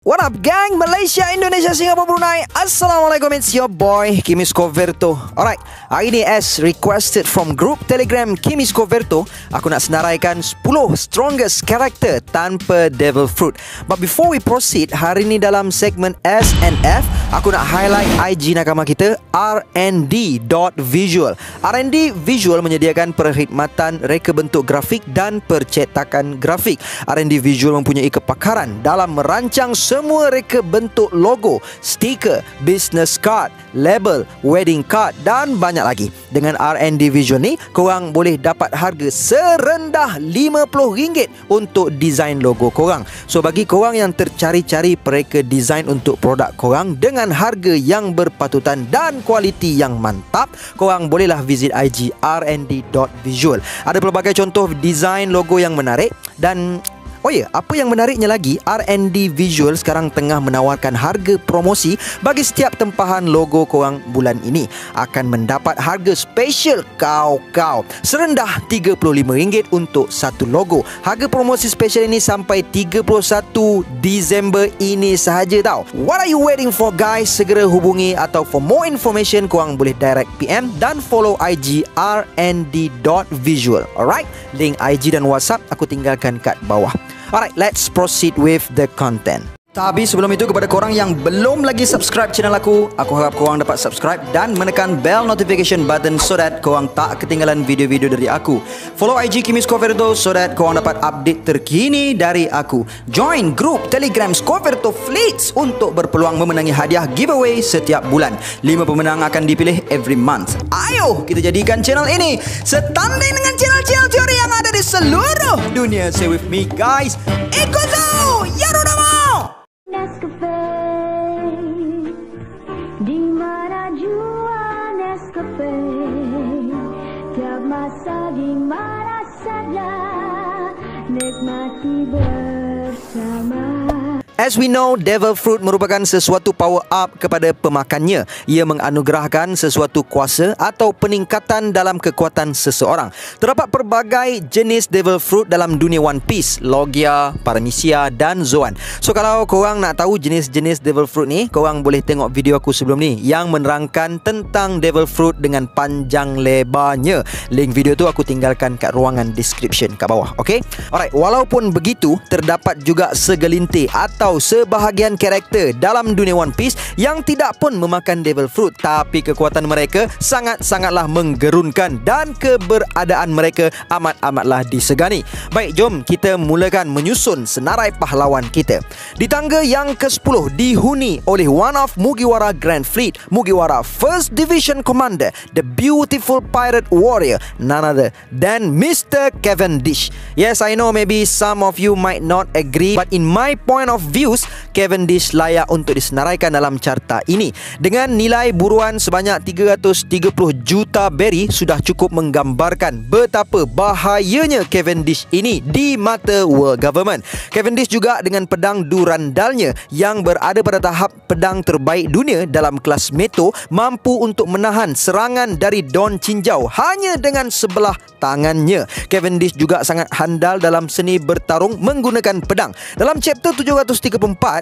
What up gang, Malaysia, Indonesia, Singapura, Brunei. Assalamualaikum, it's your boy Kimis Coverto. Alright, hari ini as requested from group Telegram Kimis Coverto, aku nak senaraikan 10 strongest character tanpa Devil Fruit. But before we proceed, hari ini dalam segmen SNF, aku nak highlight IG nakama kita rnd.visual. RND Visual menyediakan perkhidmatan reka bentuk grafik dan percetakan grafik. RND Visual mempunyai kepakaran dalam merancang semua reka bentuk logo, stiker, business card, label, wedding card dan banyak lagi. Dengan RND Visual ni, korang boleh dapat harga serendah RM50 untuk desain logo korang. So bagi korang yang tercari-cari pereka desain untuk produk korang dengan harga yang berpatutan dan kualiti yang mantap, korang bolehlah visit IG rnd.visual. Ada pelbagai contoh desain logo yang menarik dan apa yang menariknya lagi, RND Visual sekarang tengah menawarkan harga promosi bagi setiap tempahan logo korang bulan ini. Akan mendapat harga special kau serendah RM35 untuk satu logo. Harga promosi special ini sampai 31 Disember ini sahaja tau. What are you waiting for guys? Segera hubungi atau for more information korang boleh direct PM dan follow IG rnd.visual. Alright, link IG dan WhatsApp aku tinggalkan kat bawah. Alright, let's proceed with the content. Tapi sebelum itu, kepada korang yang belum lagi subscribe channel aku harap korang dapat subscribe dan menekan bell notification button so that korang tak ketinggalan video-video dari aku. Follow IG Kimis Coverto so that korang dapat update terkini dari aku. Join group Telegram Coverto Fleets untuk berpeluang memenangi hadiah giveaway setiap bulan. 5 pemenang akan dipilih every month. Ayo kita jadikan channel ini setanding dengan channel-channel teori yang ada di seluruh dunia. Say with me guys, Ikutu Yarudama. Nescafe, di mana jua Nescafe, tiap masa di mana saja nikmati bersama. As we know, Devil Fruit merupakan sesuatu power up kepada pemakannya. Ia menganugerahkan sesuatu kuasa atau peningkatan dalam kekuatan seseorang. Terdapat pelbagai jenis Devil Fruit dalam dunia One Piece, Logia, Paramecia dan Zoan. So kalau korang nak tahu jenis-jenis Devil Fruit ni, korang boleh tengok video aku sebelum ni yang menerangkan tentang Devil Fruit dengan panjang lebarnya. Link video tu aku tinggalkan kat ruangan description kat bawah. Okay? Alright, walaupun begitu, terdapat juga segelintir atau sebahagian karakter dalam dunia One Piece yang tidak pun memakan Devil Fruit, tapi kekuatan mereka sangat-sangatlah menggerunkan dan keberadaan mereka amat-amatlah disegani. Baik, jom kita mulakan menyusun senarai pahlawan kita. Di tangga yang ke-10 dihuni oleh one of Mugiwara Grand Fleet, Mugiwara First Division Commander, the beautiful pirate warrior, none other than Mr. Cavendish. Yes, I know maybe some of you might not agree, but in my point of views, Cavendish layak untuk disenaraikan dalam carta ini. Dengan nilai buruan sebanyak 330 juta berry sudah cukup menggambarkan betapa bahayanya Cavendish ini di mata world government. Cavendish juga dengan pedang durandalnya yang berada pada tahap pedang terbaik dunia dalam kelas Meto, mampu untuk menahan serangan dari Don Chinjau hanya dengan sebelah tangannya. Cavendish juga sangat handal dalam seni bertarung menggunakan pedang. Dalam chapter 734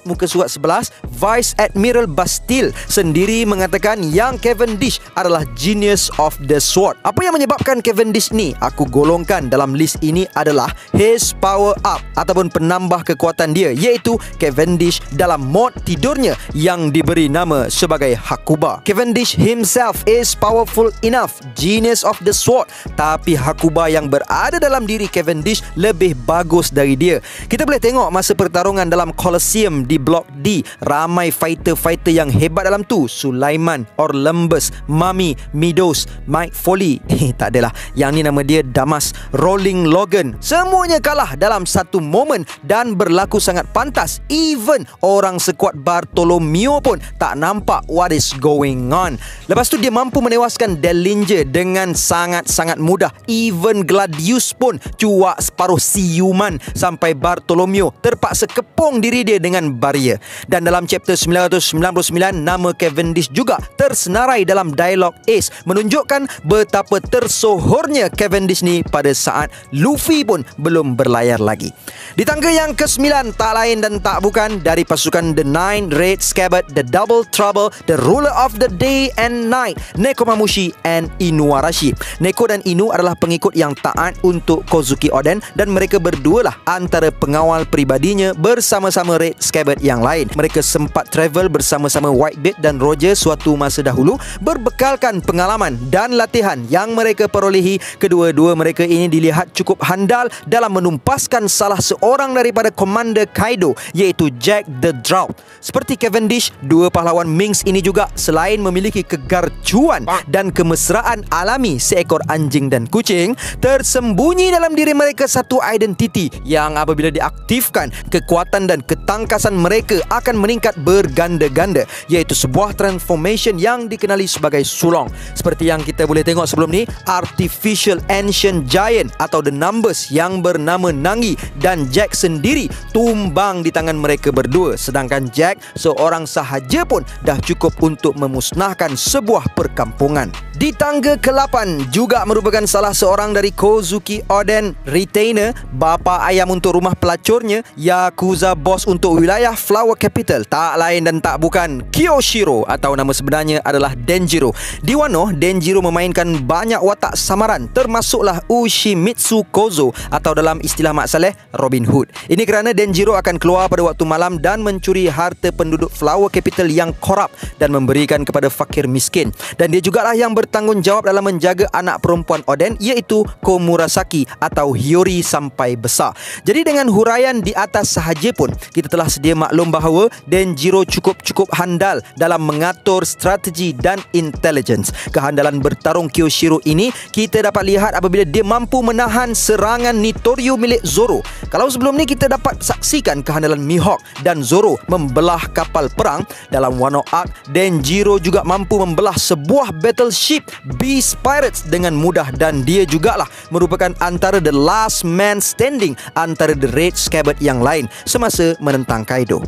muka surat 11, Vice Admiral Bastille sendiri mengatakan yang Cavendish adalah genius of the sword. Apa yang menyebabkan Cavendish ni aku golongkan dalam list ini adalah his power up ataupun penambah kekuatan dia, iaitu Cavendish dalam mod tidurnya yang diberi nama sebagai Hakuba. Cavendish himself is powerful enough, genius of the sword, tapi Hakuba yang berada dalam diri Cavendish lebih bagus dari dia. Kita boleh tengok masa pertarungan dalam Colosseum di Blok D, ramai fighter-fighter yang hebat dalam tu. Sulaiman, Orlembus, Mami, Midos, Mike Foley, tak adalah, yang ni nama dia Damas, Rolling Logan, semuanya kalah dalam satu momen dan berlaku sangat pantas. Even orang sekuat Bartolomeo pun tak nampak what is going on. Lepas tu dia mampu menewaskan Dellinger dengan sangat-sangat mudah. Even Gladius pun cuak separuh siuman sampai Bartolomeo terpaksa kepung diri dia dengan Barrier. Dan dalam chapter 999, nama Cavendish juga tersenarai dalam dialog Ace, menunjukkan betapa tersohornya Cavendish ni pada saat Luffy pun belum berlayar lagi. Di tangga yang ke-9, tak lain dan tak bukan dari pasukan The Nine Red Scabbard, The Double Trouble, The Ruler of the Day and Night, Nekomamushi and Inuarashi. Neko dan Inu adalah pengikut yang taat untuk Kozuki Oden dan mereka berdua lah antara pengawal peribadinya bersama-sama Red Scabbard yang lain. Mereka sempat travel bersama-sama Whitebeard dan Roger suatu masa dahulu, berbekalkan pengalaman dan latihan yang mereka perolehi. Kedua-dua mereka ini dilihat cukup handal dalam menumpaskan salah seorang daripada Komander Kaido, iaitu Jack the Drought. Seperti Cavendish, dua pahlawan Minx ini juga selain memiliki kegarcuan dan kemesraan alami seekor anjing dan kucing, tersembunyi dalam diri mereka satu identiti yang apabila diaktifkan, kekuatan dan ketangkasan mereka akan meningkat berganda-ganda, iaitu sebuah transformation yang dikenali sebagai sulong. Seperti yang kita boleh tengok sebelum ni, Artificial Ancient Giant atau The Numbers yang bernama Nangi dan Jack sendiri tumbang di tangan mereka berdua, sedangkan Jack seorang sahaja pun dah cukup untuk memusnahkan sebuah perkampungan. Di tangga ke-8 juga merupakan salah seorang dari Kozuki Oden retainer, bapa ayam untuk rumah pelacurnya, Yakuza boss untuk wilayah Flower Capital, tak lain dan tak bukan Kyoshiro atau nama sebenarnya adalah Denjiro. Di Wano, Denjiro memainkan banyak watak samaran, termasuklah Ushimitsu Kozo atau dalam istilah Mak Saleh, Robin Hood. Ini kerana Denjiro akan keluar pada waktu malam dan mencuri harta penduduk Flower Capital yang korup dan memberikan kepada fakir miskin. Dan dia jugalah yang bertanggungjawab dalam menjaga anak perempuan Oden, iaitu Komurasaki atau Hiyori sampai besar. Jadi dengan huraian di atas sahaja pun, kita telah sedia maklum bahawa Denjiro cukup handal dalam mengatur strategi dan intelligence. Kehandalan bertarung Kyoshiro ini kita dapat lihat apabila dia mampu menahan serangan Nitoryu milik Zoro. Kalau sebelum ni kita dapat saksikan kehandalan Mihawk dan Zoro membelah kapal perang, dalam Wano Arc, Denjiro juga mampu membelah sebuah battleship Beast Pirates dengan mudah dan dia jugalah merupakan antara the last man standing antara the Red Scabbard yang lain semasa menentang Kaido.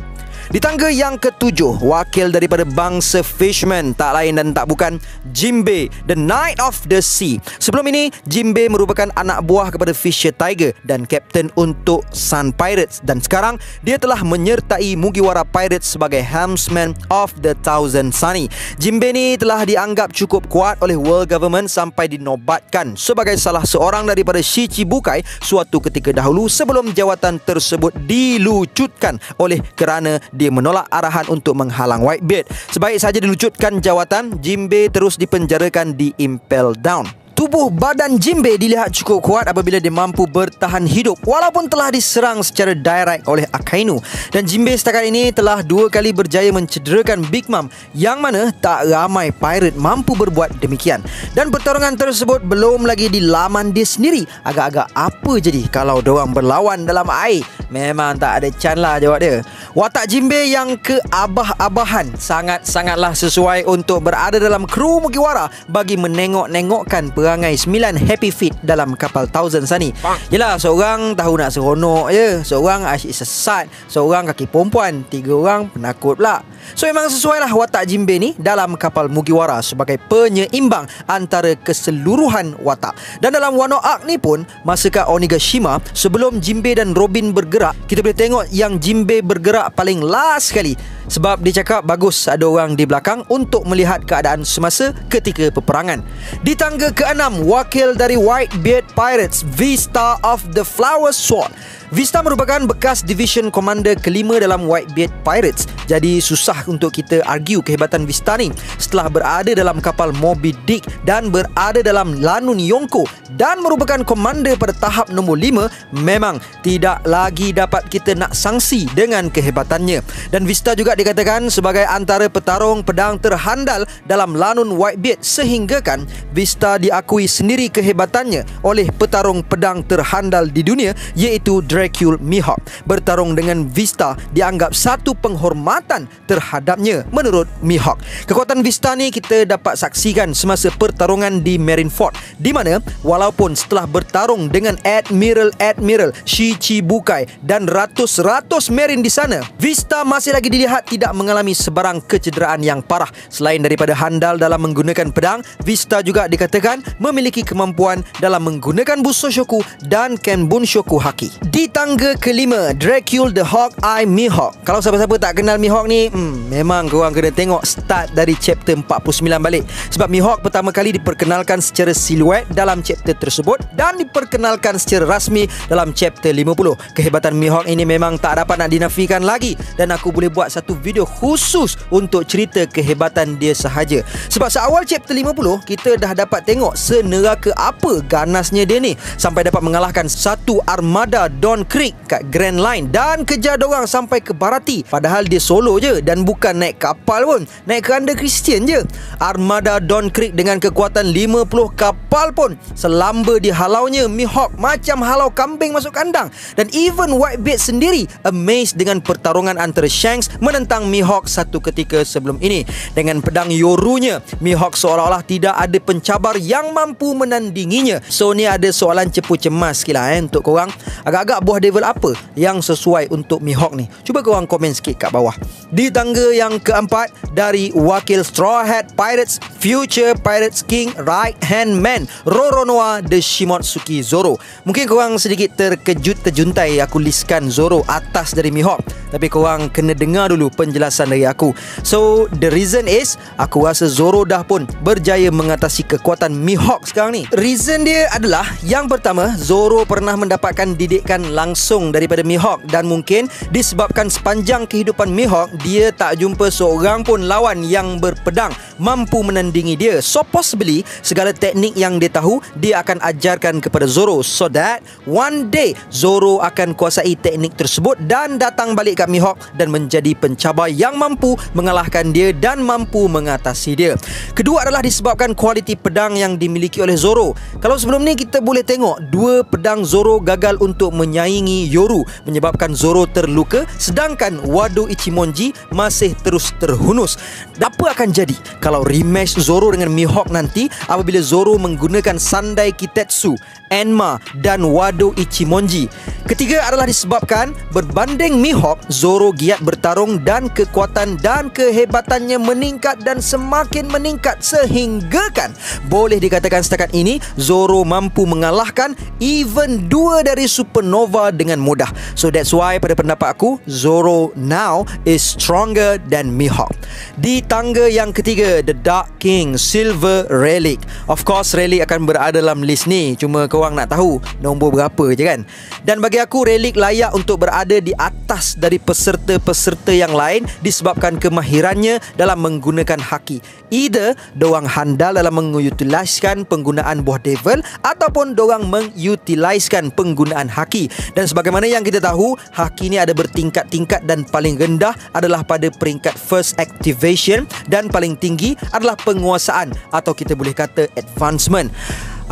Di tangga yang ke-7, wakil daripada bangsa Fishman, tak lain dan tak bukan Jinbei, the Knight of the Sea. Sebelum ini, Jinbei merupakan anak buah kepada Fisher Tiger dan kapten untuk Sun Pirates, dan sekarang dia telah menyertai Mugiwara Pirates sebagai helmsman of the Thousand Sunny. Jinbei ni telah dianggap cukup kuat oleh world government sampai dinobatkan sebagai salah seorang daripada Shichibukai suatu ketika dahulu sebelum jawatan tersebut dilucutkan oleh kerana dia menolak arahan untuk menghalang Whitebeard. Sebaik saja dilucutkan jawatan, Jinbei terus dipenjarakan di Impel Down. Tubuh badan Jinbei dilihat cukup kuat apabila dia mampu bertahan hidup walaupun telah diserang secara direct oleh Akainu. Dan Jinbei setakat ini telah 2 kali berjaya mencederakan Big Mom, yang mana tak ramai pirate mampu berbuat demikian. Dan pertarungan tersebut belum lagi di laman dia sendiri. Agak-agak apa jadi kalau diorang berlawan dalam air? Memang tak ada can lah jawab dia. Watak Jinbei yang keabah-abahan sangat-sangatlah sesuai untuk berada dalam kru Mugiwara bagi menengok-nengokkan perangai 9 happy feet dalam kapal Thousand Sunny. Yelah, seorang tahu nak seronok je, seorang asyik sesat, seorang kaki perempuan, 3 orang penakut pula. So memang sesuai lah watak Jinbei ni dalam kapal Mugiwara sebagai penyeimbang antara keseluruhan watak. Dan dalam Wano Arc ni pun, masa kat Onigashima, sebelum Jinbei dan Robin bergerak, kita boleh tengok yang Jinbei bergerak paling last sekali sebab dia cakap bagus ada orang di belakang untuk melihat keadaan semasa ketika peperangan. Di tangga ke-6, wakil dari Whitebeard Pirates, Vista of the Flower Sword. Vista merupakan bekas division commander kelima dalam Whitebeard Pirates. Jadi susah untuk kita argue kehebatan Vista ni setelah berada dalam kapal Moby Dick dan berada dalam Lanun Yonko dan merupakan komander pada tahap nombor 5. Memang tidak lagi dapat kita nak sangsi dengan kehebatannya. Dan Vista juga dikatakan sebagai antara petarung pedang terhandal dalam Lanun Whitebeard, sehinggakan Vista diakui sendiri kehebatannya oleh petarung pedang terhandal di dunia, iaitu Dracul Mihawk. Bertarung dengan Vista dianggap satu penghormatan terhadapnya menurut Mihawk. Kekuatan Vista ni kita dapat saksikan semasa pertarungan di Marineford, di mana walaupun setelah bertarung dengan Admiral Shichibukai dan ratus-ratus Marine di sana, Vista masih lagi dilihat tidak mengalami sebarang kecederaan yang parah. Selain daripada handal dalam menggunakan pedang, Vista juga dikatakan memiliki kemampuan dalam menggunakan Busoshoku dan Kenbunshoku Haki. Di tangga kelima, Dracul the Hawkeye Mihawk. Kalau siapa-siapa tak kenal Mihawk ni, memang korang kena tengok start dari chapter 49 balik. Sebab Mihawk pertama kali diperkenalkan secara siluet dalam chapter tersebut dan diperkenalkan secara rasmi dalam chapter 50. Kehebatan Mihawk ini memang tak dapat nak dinafikan lagi, dan aku boleh buat satu video khusus untuk cerita kehebatan dia sahaja. Sebab seawal chapter 50, kita dah dapat tengok seneraka apa ganasnya dia ni, sampai dapat mengalahkan satu armada Dawn Creek kat Grand Line dan kejar dorang sampai ke Barati. Padahal dia solo je dan bukan naik kapal pun, naik keranda Christian je. Armada Dawn Creek dengan kekuatan 50 kapal pun selamba dihalaunya Mihawk macam halau kambing masuk kandang. Dan even Whitebeard sendiri amazed dengan pertarungan antara Shanks menentang Mihawk satu ketika sebelum ini. Dengan pedang Yorunya, Mihawk seolah-olah tidak ada pencabar yang mampu menandinginya. So ni ada soalan cepu cemas sikit lah untuk korang. Agak-agak buah devil apa yang sesuai untuk Mihawk ni? Cuba korang komen sikit kat bawah. Di tangga yang keempat, dari wakil Straw Hat Pirates, Future Pirates King, Right Hand Man, Roronoa the Shimotsuki Zoro. Mungkin korang sedikit terjuntai aku listkan Zoro atas dari Mihawk, tapi korang kena dengar dulu penjelasan dari aku. So the reason is, aku rasa Zoro dah pun berjaya mengatasi kekuatan Mihawk sekarang ni. Reason dia adalah, yang pertama, Zoro pernah mendapatkan didikan langsung daripada Mihawk, dan mungkin disebabkan sepanjang kehidupan Mihawk dia tak jumpa seorang pun lawan yang berpedang mampu menandingi dia. So possibly segala teknik yang dia tahu dia akan ajarkan kepada Zoro, so that one day Zoro akan kuasai teknik tersebut dan datang balik kat Mihawk dan menjadi pencabar yang mampu mengalahkan dia dan mampu mengatasi dia. Kedua adalah disebabkan kualiti pedang yang dimiliki oleh Zoro. Kalau sebelum ni kita boleh tengok dua pedang Zoro gagal untuk menyaingi Yoru, menyebabkan Zoro terluka, sedangkan Wado Ichimonji masih terus terhunus. Apa akan jadi kalau rematch Zoro dengan Mihawk nanti apabila Zoro menggunakan Sandai Kitetsu, Enma dan Wado Ichimonji? Ketiga adalah disebabkan berbanding Mihawk, Zoro giat bertarung dan kekuatan dan kehebatannya meningkat dan semakin meningkat, sehingga kan boleh dikatakan setakat ini Zoro mampu mengalahkan even dua dari supernova dengan mudah. So that's why pada pendapat aku, Zoro now is stronger than Mihawk. Di tangga yang ketiga, The Dark King Silver Relic. Of course Relic akan berada dalam list ni, cuma korang nak tahu nombor berapa je kan. Dan bagi aku Relic layak untuk berada di atas dari peserta-peserta yang lain disebabkan kemahirannya dalam menggunakan haki. Either dorang handal dalam mengutiliskan penggunaan buah devil ataupun dorang mengutiliskan penggunaan haki. Dan sebagaimana yang kita tahu, haki ni ada bertingkat-tingkat dan paling rendah adalah pada peringkat first activation dan paling tinggi adalah penguasaan atau kita boleh kata advancement.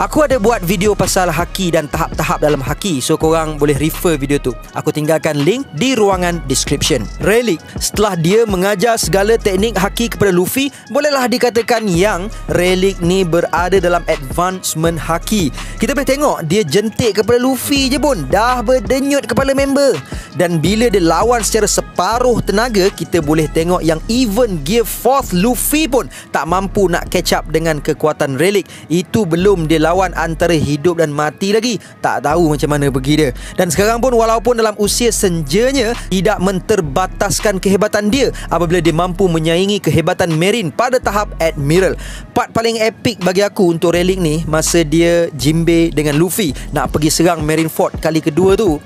Aku ada buat video pasal haki dan tahap-tahap dalam haki, so korang boleh refer video tu. Aku tinggalkan link di ruangan description. Relic, setelah dia mengajar segala teknik haki kepada Luffy, bolehlah dikatakan yang Relic ni berada dalam advancement haki. Kita boleh tengok dia jentik kepada Luffy je pun dah berdenyut kepala member. Dan bila dia lawan secara separuh tenaga, kita boleh tengok yang even Gear 4 Luffy pun tak mampu nak catch up dengan kekuatan Relic. Itu belum dia lawan antara hidup dan mati lagi. Tak tahu macam mana pergi dia. Dan sekarang pun walaupun dalam usia senjanya, tidak menterbataskan kehebatan dia apabila dia mampu menyaingi kehebatan Marine pada tahap Admiral. Part paling epic bagi aku untuk Relic ni, masa dia Jinbe dengan Luffy nak pergi serang Marineford kali kedua tu.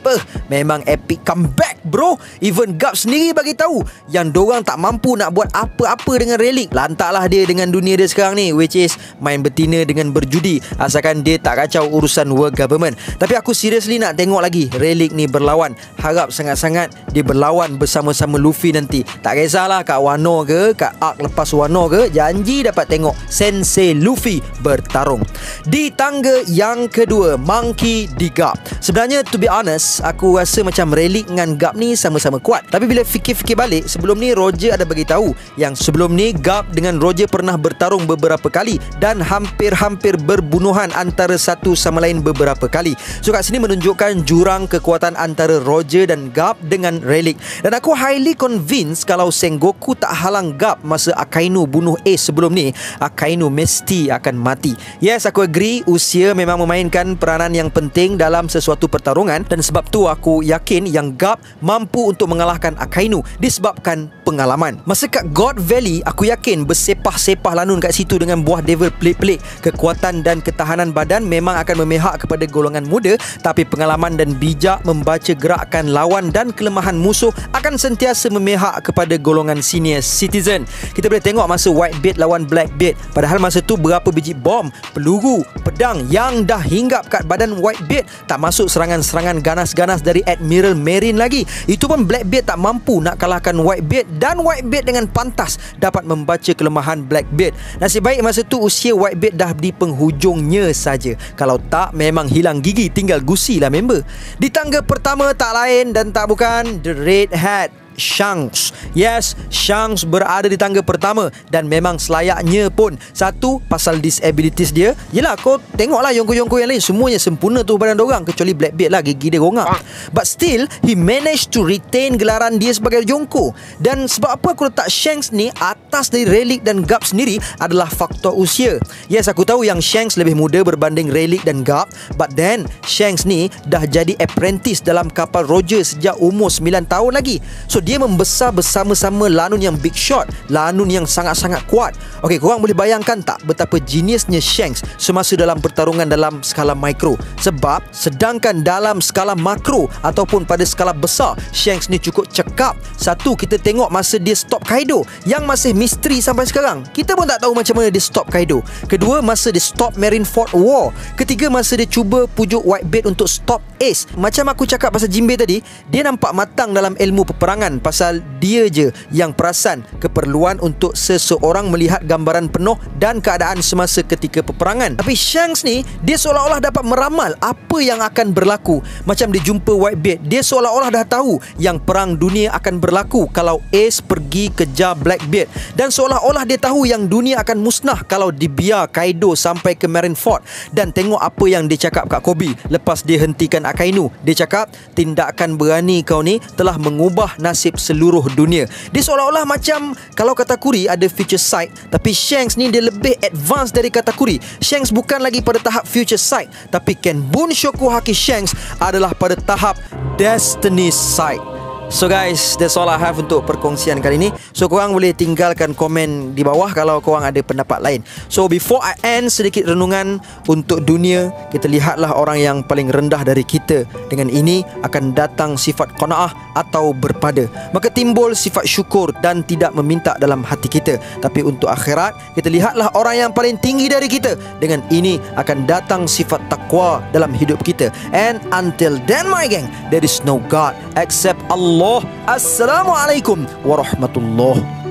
Memang epic comeback bro. Even Garp sendiri bagi tahu yang dorang tak mampu nak buat apa-apa dengan Relic. Lantaklah dia dengan dunia dia sekarang ni, which is main betina dengan berjudi asalkan dia tak kacau urusan world government. Tapi aku seriously nak tengok lagi Rayleigh ni berlawan. Harap sangat-sangat dia berlawan bersama-sama Luffy nanti. Tak kisahlah kat Wano ke, kat arc lepas Wano ke, janji dapat tengok Sensei Luffy bertarung. Di tangga yang kedua, Monkey D. Garp. Sebenarnya to be honest, aku rasa macam Rayleigh dengan Garp ni sama-sama kuat. Tapi bila fikir-fikir balik, sebelum ni Roger ada bagi tahu yang sebelum ni Garp dengan Roger pernah bertarung beberapa kali dan hampir-hampir berbunuhan antara satu sama lain beberapa kali. So kat sini menunjukkan jurang kekuatan antara Roger dan Garp dengan Rayleigh. Dan aku highly convinced kalau Sengoku tak halang Garp masa Akainu bunuh Ace sebelum ni, Akainu mesti akan mati. Yes, aku agree usia memang memainkan peranan yang penting dalam sesuatu pertarungan, dan sebab tu aku yakin yang Garp mampu untuk mengalahkan Akainu disebabkan pengalaman. Masa kat God Valley, aku yakin bersepah-sepah lanun kat situ dengan buah devil pelik-pelik. Kekuatan dan ketahanan badan memang akan memihak kepada golongan muda, tapi pengalaman dan bijak membaca gerakan lawan dan kelemahan musuh akan sentiasa memihak kepada golongan senior citizen. Kita boleh tengok masa Whitebeard lawan Blackbeard, padahal masa tu berapa biji bom, peluru, pedang yang dah hinggap kat badan Whitebeard, tak masuk serangan-serangan ganas-ganas dari Admiral Marine lagi. Itu pun Blackbeard tak mampu nak kalahkan Whitebeard, dan Whitebeard dengan pantas dapat membaca kelemahan Blackbeard. Nasib baik masa tu usia Whitebeard dah di penghujungnya saja. Kalau tak, memang hilang gigi tinggal gusi lah member. Di tangga pertama tak lain dan tak bukan The Red Hat, Shanks. Yes, Shanks berada di tangga pertama dan memang selayaknya pun. Satu, pasal disabilities dia. Yelah, kau tengoklah Yonko-Yonko yang lain, semuanya sempurna tu badan dorang, kecuali Blackbeard lah, gigi dia rongak. But still, he managed to retain gelaran dia sebagai Yonko. Dan sebab apa aku letak Shanks ni atas dari Rayleigh dan Garp sendiri adalah faktor usia. Yes, aku tahu yang Shanks lebih muda berbanding Rayleigh dan Garp, but then Shanks ni dah jadi apprentice dalam kapal Roger sejak umur 9 tahun lagi. So dia membesar bersama-sama Lanun yang big shot, Lanun yang sangat-sangat kuat. Okey, korang boleh bayangkan tak betapa geniusnya Shanks semasa dalam pertarungan dalam skala mikro? Sebab sedangkan dalam skala makro ataupun pada skala besar, Shanks ni cukup cekap. Satu, kita tengok masa dia stop Kaido yang masih misteri sampai sekarang. Kita pun tak tahu macam mana dia stop Kaido. Kedua, masa dia stop Marineford War. Ketiga, masa dia cuba pujuk Whitebeard untuk stop Ace. Macam aku cakap pasal Jinbei tadi, dia nampak matang dalam ilmu peperangan pasal dia je yang perasan keperluan untuk seseorang melihat gambaran penuh dan keadaan semasa ketika peperangan. Tapi Shanks ni, dia seolah-olah dapat meramal apa yang akan berlaku. Macam dia jumpa Whitebeard, dia seolah-olah dah tahu yang perang dunia akan berlaku kalau Ace pergi kejar Blackbeard, dan seolah-olah dia tahu yang dunia akan musnah kalau dibiar Kaido sampai ke Marineford. Dan tengok apa yang dia cakap kat Kobe lepas dia hentikan Akainu. Dia cakap, tindakan berani kau ni telah mengubah nasib seluruh dunia. Dia seolah-olah macam, kalau Katakuri ada future sight, tapi Shanks ni dia lebih advance dari Katakuri. Shanks bukan lagi pada tahap future sight, tapi Kenbun Shokuhaki Shanks adalah pada tahap destiny sight. So guys, that's all I have untuk perkongsian kali ni. So korang boleh tinggalkan komen di bawah kalau korang ada pendapat lain. So before I end, sedikit renungan untuk dunia. Kita lihatlah orang yang paling rendah dari kita. Dengan ini akan datang sifat qanaah atau berpada. Maka timbul sifat syukur dan tidak meminta dalam hati kita. Tapi untuk akhirat, kita lihatlah orang yang paling tinggi dari kita. Dengan ini akan datang sifat taqwa dalam hidup kita. And until then my gang, there is no God except Allah. Assalamualaikum warahmatullahi